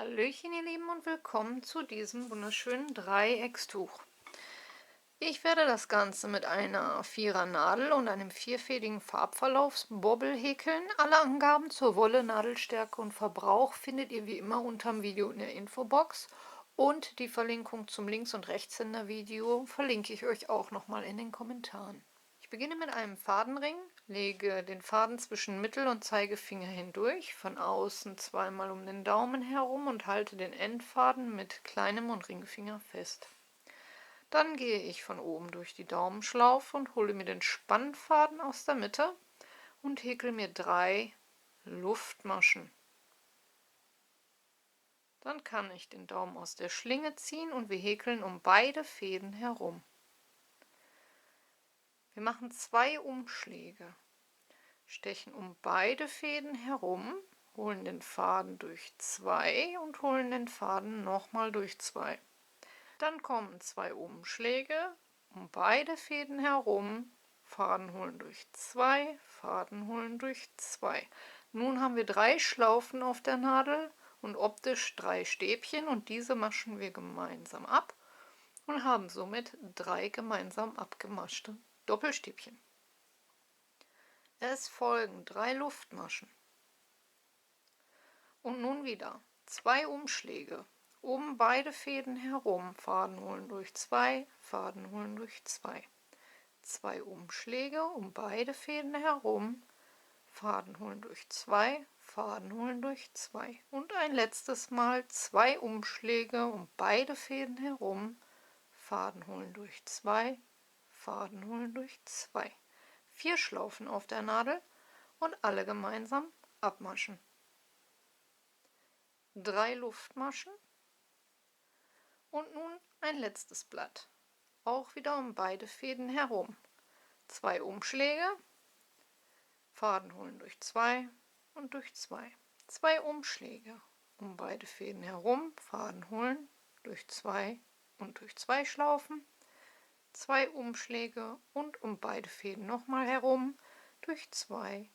Hallöchen ihr Lieben und willkommen zu diesem wunderschönen Dreieckstuch. Ich werde das Ganze mit einer 4er Nadel und einem vierfädigen Farbverlaufsbobbel häkeln. Alle Angaben zur Wolle, Nadelstärke und Verbrauch findet ihr wie immer unter dem Video in der Infobox und die Verlinkung zum Links- und Rechtshänder-Video verlinke ich euch auch nochmal in den Kommentaren. Ich beginne mit einem Fadenring, lege den Faden zwischen Mittel- und Zeigefinger hindurch, von außen zweimal um den Daumen herum und halte den Endfaden mit kleinem und Ringfinger fest. Dann gehe ich von oben durch die Daumenschlaufe und hole mir den Spannfaden aus der Mitte und häkel mir 3 Luftmaschen. Dann kann ich den Daumen aus der Schlinge ziehen und wir häkeln um beide Fäden herum. Wir machen 2 Umschläge, stechen um beide Fäden herum, holen den Faden durch 2 und holen den Faden nochmal durch 2. Dann kommen 2 Umschläge, um beide Fäden herum, Faden holen durch 2, Faden holen durch 2. Nun haben wir 3 Schlaufen auf der Nadel und optisch 3 Stäbchen und diese maschen wir gemeinsam ab und haben somit 3 gemeinsam abgemaschte Doppelstäbchen. Es folgen 3 Luftmaschen. Und nun wieder 2 Umschläge, um beide Fäden herum, Faden holen durch 2, Faden holen durch 2. 2 Umschläge, um beide Fäden herum, Faden holen durch 2, Faden holen durch 2. Und ein letztes Mal 2 Umschläge, um beide Fäden herum, Faden holen durch 2, Faden holen durch 2. 4 Schlaufen auf der Nadel und alle gemeinsam abmaschen. 3 Luftmaschen und nun ein letztes Blatt, auch wieder um beide Fäden herum. 2 Umschläge, Faden holen durch 2 und durch 2. 2 Umschläge, um beide Fäden herum, Faden holen durch 2 und durch 2 Schlaufen. 2 Umschläge und um beide Fäden nochmal herum, durch 2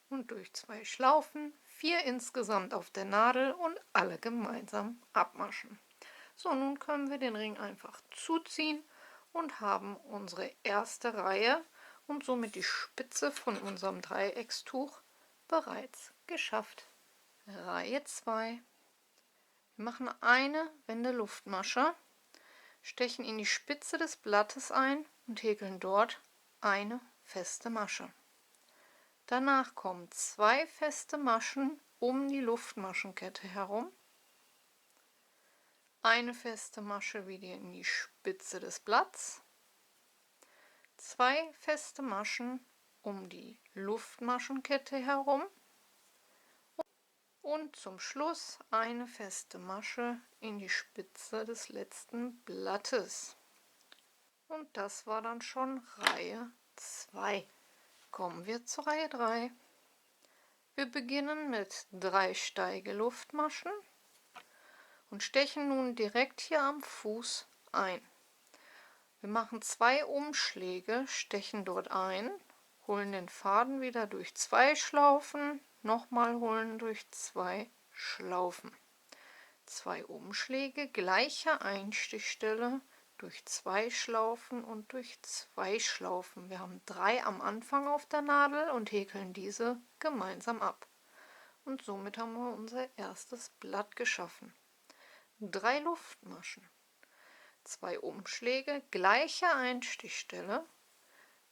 und durch 2 Schlaufen, 4 insgesamt auf der Nadel und alle gemeinsam abmaschen. So, nun können wir den Ring einfach zuziehen und haben unsere erste Reihe und somit die Spitze von unserem Dreieckstuch bereits geschafft. Reihe 2. Wir machen eine Wendeluftmasche, stechen in die Spitze des Blattes ein und häkeln dort eine feste Masche. Danach kommen 2 feste Maschen um die Luftmaschenkette herum, eine feste Masche wieder in die Spitze des Blatts, 2 feste Maschen um die Luftmaschenkette herum und zum Schluss eine feste Masche in die Spitze des letzten Blattes. Und das war dann schon Reihe 2. Kommen wir zur Reihe 3. Wir beginnen mit 3 Steigeluftmaschen und stechen nun direkt hier am Fuß ein. Wir machen 2 Umschläge, stechen dort ein, holen den Faden wieder durch 2 Schlaufen, nochmal holen durch 2 Schlaufen. 2 Umschläge, gleiche Einstichstelle, durch 2 Schlaufen und durch 2 Schlaufen. Wir haben 3 am Anfang auf der Nadel und häkeln diese gemeinsam ab. Und somit haben wir unser erstes Blatt geschaffen. 3 Luftmaschen, 2 Umschläge, gleiche Einstichstelle,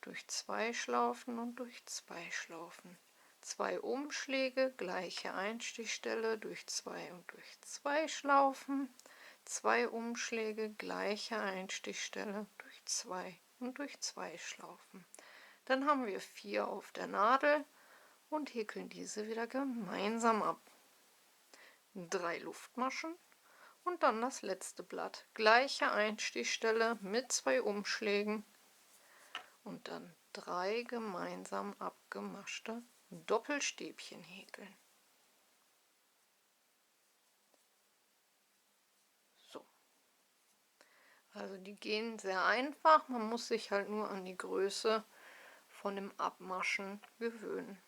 durch 2 Schlaufen und durch 2 Schlaufen. 2 Umschläge, gleiche Einstichstelle, durch 2 und durch 2 Schlaufen. 2 Umschläge, gleiche Einstichstelle, durch 2 und durch 2 Schlaufen. Dann haben wir 4 auf der Nadel und häkeln diese wieder gemeinsam ab. 3 Luftmaschen und dann das letzte Blatt. Gleiche Einstichstelle mit 2 Umschlägen und dann 3 gemeinsam abgemaschte Doppelstäbchen häkeln. So. Also die gehen sehr einfach, man muss sich halt nur an die Größe von dem Abmaschen gewöhnen.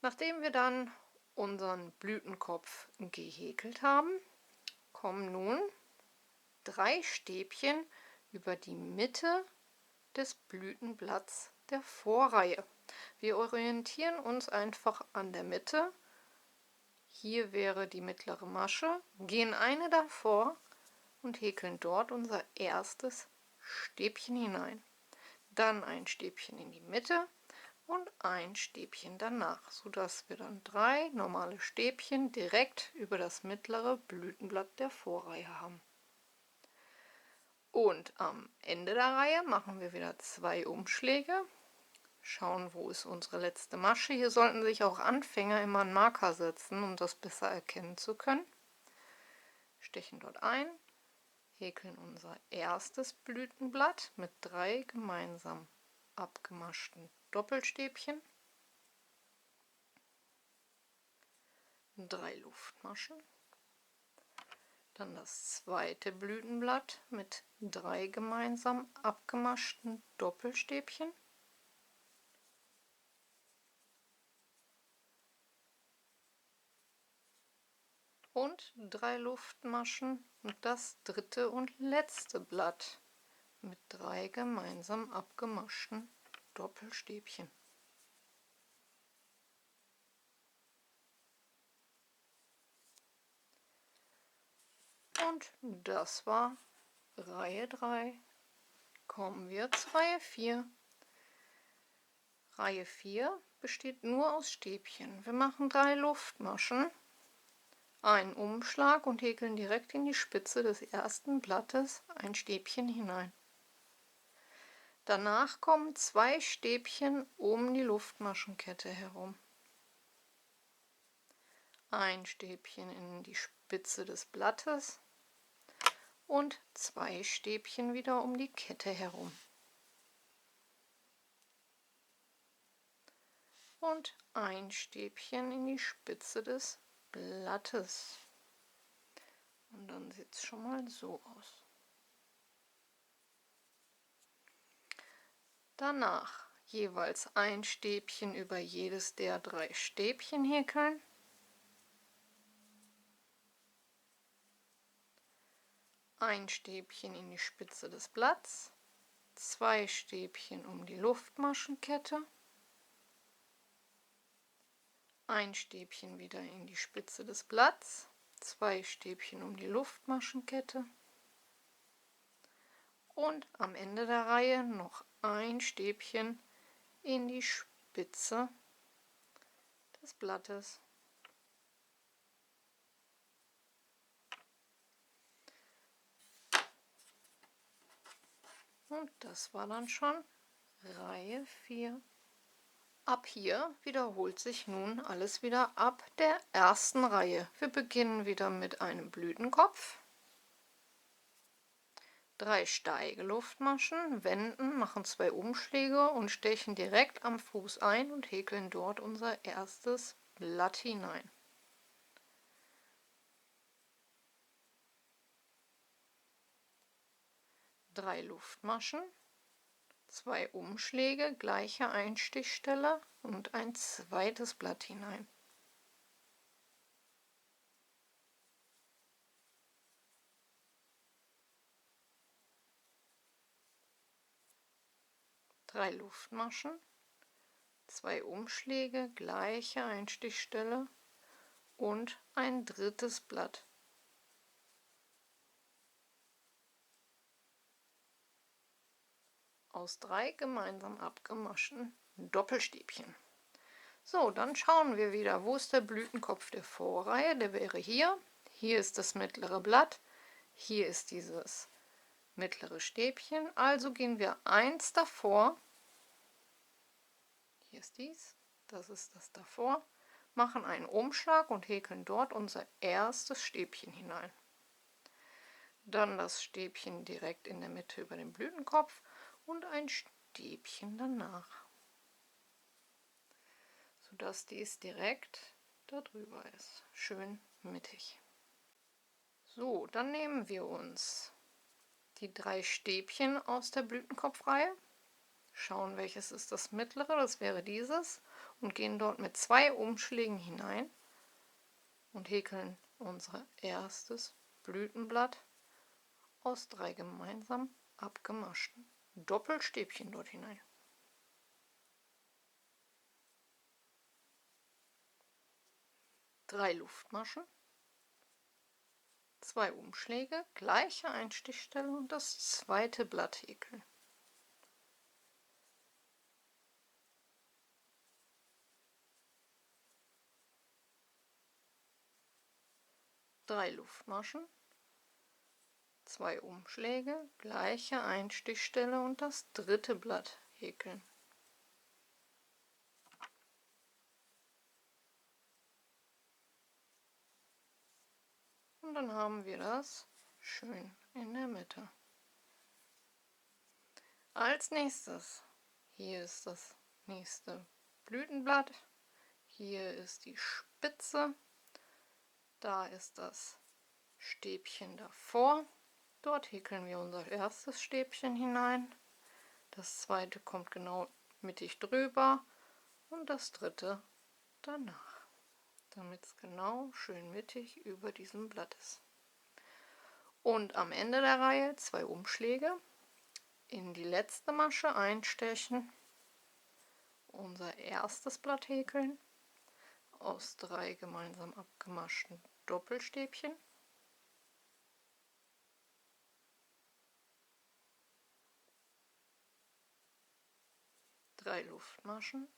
Nachdem wir dann unseren Blütenkopf gehäkelt haben, kommen nun 3 Stäbchen über die Mitte des Blütenblatts der Vorreihe. Wir orientieren uns einfach an der Mitte. Hier wäre die mittlere Masche, gehen eine davor und häkeln dort unser erstes Stäbchen hinein. Dann ein Stäbchen in die Mitte und ein Stäbchen danach, sodass wir dann 3 normale Stäbchen direkt über das mittlere Blütenblatt der Vorreihe haben. Und am Ende der Reihe machen wir wieder 2 Umschläge. Schauen, wo ist unsere letzte Masche. Hier sollten sich auch Anfänger immer einen Marker setzen, um das besser erkennen zu können. Stechen dort ein, häkeln unser erstes Blütenblatt mit 3 gemeinsam abgemaschten Doppelstäbchen, 3 Luftmaschen, dann das zweite Blütenblatt mit 3 gemeinsam abgemaschten Doppelstäbchen, und 3 Luftmaschen und das dritte und letzte Blatt mit 3 gemeinsam abgemaschten Doppelstäbchen. Und das war Reihe 3. Kommen wir zu Reihe 4. Reihe 4 besteht nur aus Stäbchen. Wir machen 3 Luftmaschen, einen Umschlag und häkeln direkt in die Spitze des ersten Blattes ein Stäbchen hinein. Danach kommen 2 Stäbchen um die Luftmaschenkette herum. Ein Stäbchen in die Spitze des Blattes und 2 Stäbchen wieder um die Kette herum. Und ein Stäbchen in die Spitze des Blattes. Und dann sieht es schon mal so aus. Danach jeweils ein Stäbchen über jedes der 3 Stäbchen häkeln. Ein Stäbchen in die Spitze des Blatts, 2 Stäbchen um die Luftmaschenkette, ein Stäbchen wieder in die Spitze des Blatts, 2 Stäbchen um die Luftmaschenkette und am Ende der Reihe noch ein Stäbchen in die Spitze des Blattes. Und das war dann schon Reihe 4. Ab hier wiederholt sich nun alles wieder ab der ersten Reihe. Wir beginnen wieder mit einem Blütenkopf, 3 Steigeluftmaschen, wenden, machen 2 Umschläge und stechen direkt am Fuß ein und häkeln dort unser erstes Blatt hinein. Drei Luftmaschen, 2 Umschläge, gleiche Einstichstelle und ein zweites Blatt hinein. Drei Luftmaschen, 2 Umschläge, gleiche Einstichstelle und ein drittes Blatt. Aus 3 gemeinsam abgemaschten Doppelstäbchen. So, dann schauen wir wieder, wo ist der Blütenkopf der Vorreihe? Der wäre hier. Hier ist das mittlere Blatt. Hier ist dieses mittlere Stäbchen. Also gehen wir eins davor. Hier ist dies. Das ist das davor. Machen einen Umschlag und häkeln dort unser erstes Stäbchen hinein. Dann das Stäbchen direkt in der Mitte über den Blütenkopf und ein Stäbchen danach, sodass dies direkt darüber ist. Schön mittig. So, dann nehmen wir uns die 3 Stäbchen aus der Blütenkopfreihe, schauen, welches ist das mittlere, das wäre dieses, und gehen dort mit 2 Umschlägen hinein, und häkeln unser erstes Blütenblatt aus 3 gemeinsam abgemaschten Doppelstäbchen dort hinein. Drei Luftmaschen, 2 Umschläge, gleiche Einstichstelle und das zweite Blatt häkeln. Drei Luftmaschen, 2 Umschläge, gleiche Einstichstelle und das dritte Blatt häkeln. Und dann haben wir das schön in der Mitte. Als nächstes, hier ist das nächste Blütenblatt, hier ist die Spitze, da ist das Stäbchen davor. Dort häkeln wir unser erstes Stäbchen hinein, das zweite kommt genau mittig drüber und das dritte danach, damit es genau schön mittig über diesem Blatt ist. Und am Ende der Reihe 2 Umschläge, in die letzte Masche einstechen, unser erstes Blatt häkeln, aus 3 gemeinsam abgemaschten Doppelstäbchen, drei Luftmaschen,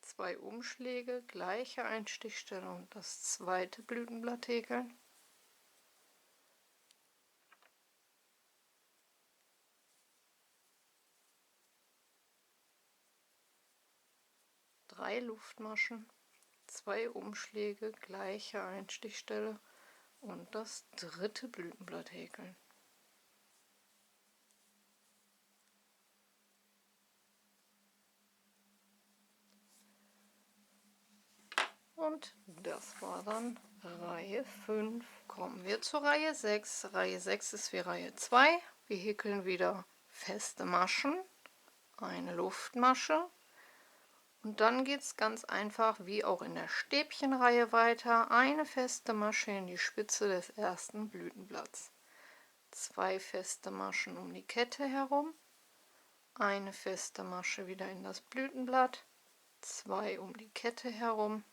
2 Umschläge, gleiche Einstichstelle und das zweite Blütenblatt häkeln, drei Luftmaschen, 2 Umschläge, gleiche Einstichstelle und das dritte Blütenblatt häkeln. Und das war dann Reihe 5. Kommen wir zur Reihe 6. Reihe 6 ist wie Reihe 2. Wir häkeln wieder feste Maschen, eine Luftmasche. Und dann geht es ganz einfach wie auch in der Stäbchenreihe weiter. Eine feste Masche in die Spitze des ersten Blütenblatts. 2 feste Maschen um die Kette herum. Eine feste Masche wieder in das Blütenblatt. 2 um die Kette herum.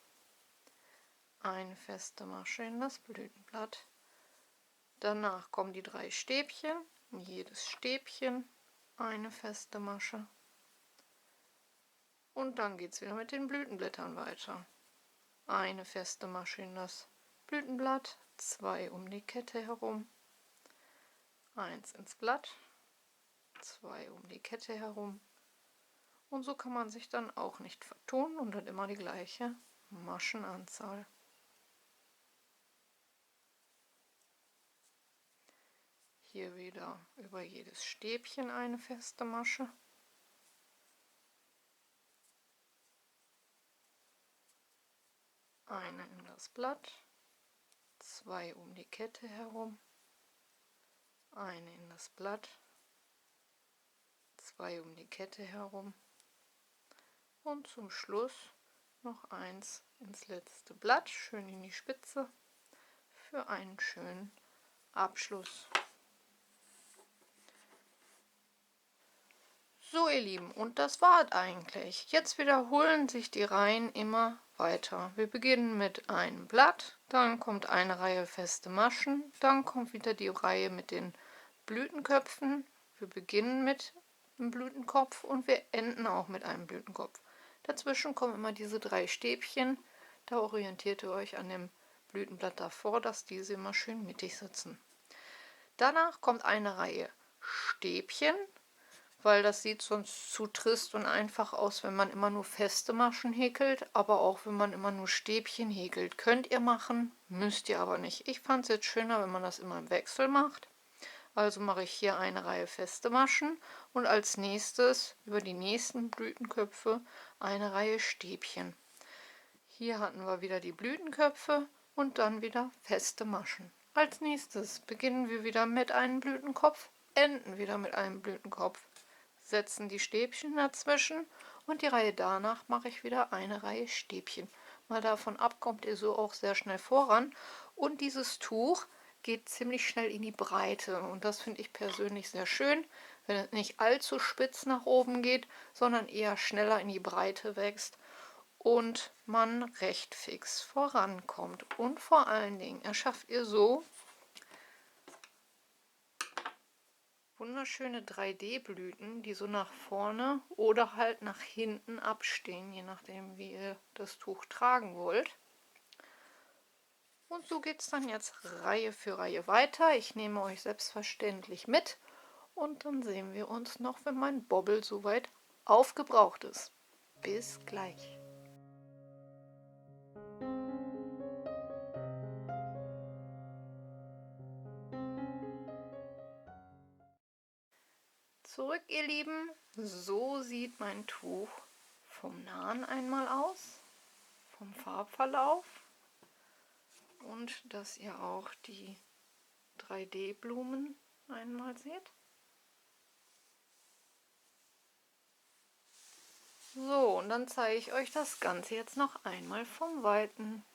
Eine feste Masche in das Blütenblatt. Danach kommen die 3 Stäbchen, in jedes Stäbchen eine feste Masche. Und dann geht es wieder mit den Blütenblättern weiter. Eine feste Masche in das Blütenblatt, 2 um die Kette herum, 1 ins Blatt, 2 um die Kette herum. Und so kann man sich dann auch nicht vertun und hat immer die gleiche Maschenanzahl. Hier wieder über jedes Stäbchen eine feste Masche. Eine in das Blatt, 2 um die Kette herum, eine in das Blatt, 2 um die Kette herum und zum Schluss noch 1 ins letzte Blatt, schön in die Spitze für einen schönen Abschluss. So ihr Lieben, und das war eigentlich. Jetzt wiederholen sich die Reihen immer weiter. Wir beginnen mit einem Blatt, dann kommt eine Reihe feste Maschen, dann kommt wieder die Reihe mit den Blütenköpfen. Wir beginnen mit einem Blütenkopf und wir enden auch mit einem Blütenkopf. Dazwischen kommen immer diese 3 Stäbchen. Da orientiert ihr euch an dem Blütenblatt davor, dass diese immer schön mittig sitzen. Danach kommt eine Reihe Stäbchen, weil das sieht sonst zu trist und einfach aus, wenn man immer nur feste Maschen häkelt, aber auch wenn man immer nur Stäbchen häkelt. Könnt ihr machen, müsst ihr aber nicht. Ich fand es jetzt schöner, wenn man das immer im Wechsel macht. Also mache ich hier eine Reihe feste Maschen und als nächstes über die nächsten Blütenköpfe eine Reihe Stäbchen. Hier hatten wir wieder die Blütenköpfe und dann wieder feste Maschen. Als nächstes beginnen wir wieder mit einem Blütenkopf, enden wieder mit einem Blütenkopf, setzen die Stäbchen dazwischen und die Reihe danach mache ich wieder eine Reihe Stäbchen. Mal davon ab, kommt ihr so auch sehr schnell voran. Und dieses Tuch geht ziemlich schnell in die Breite. Und das finde ich persönlich sehr schön, wenn es nicht allzu spitz nach oben geht, sondern eher schneller in die Breite wächst und man recht fix vorankommt. Und vor allen Dingen erschafft ihr so wunderschöne 3D-Blüten, die so nach vorne oder halt nach hinten abstehen, je nachdem, wie ihr das Tuch tragen wollt. Und so geht es dann jetzt Reihe für Reihe weiter. Ich nehme euch selbstverständlich mit und dann sehen wir uns noch, wenn mein Bobbel soweit aufgebraucht ist. Bis gleich. Zurück, ihr Lieben. So sieht mein Tuch vom Nahen einmal aus, vom Farbverlauf. Und dass ihr auch die 3D-Blumen einmal seht. So, und dann zeige ich euch das Ganze jetzt noch einmal vom Weiten.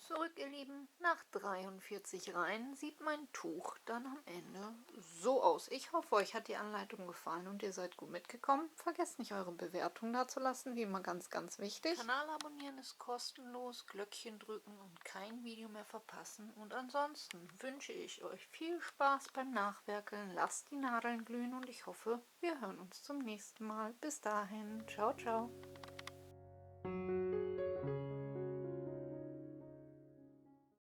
Zurück, ihr Lieben. Nach 43 Reihen sieht mein Tuch dann am Ende so aus. Ich hoffe, euch hat die Anleitung gefallen und ihr seid gut mitgekommen. Vergesst nicht, eure Bewertung dazulassen, wie immer ganz, ganz wichtig. Kanal abonnieren ist kostenlos, Glöckchen drücken und kein Video mehr verpassen. Und ansonsten wünsche ich euch viel Spaß beim Nachwerkeln. Lasst die Nadeln glühen und ich hoffe, wir hören uns zum nächsten Mal. Bis dahin, ciao, ciao.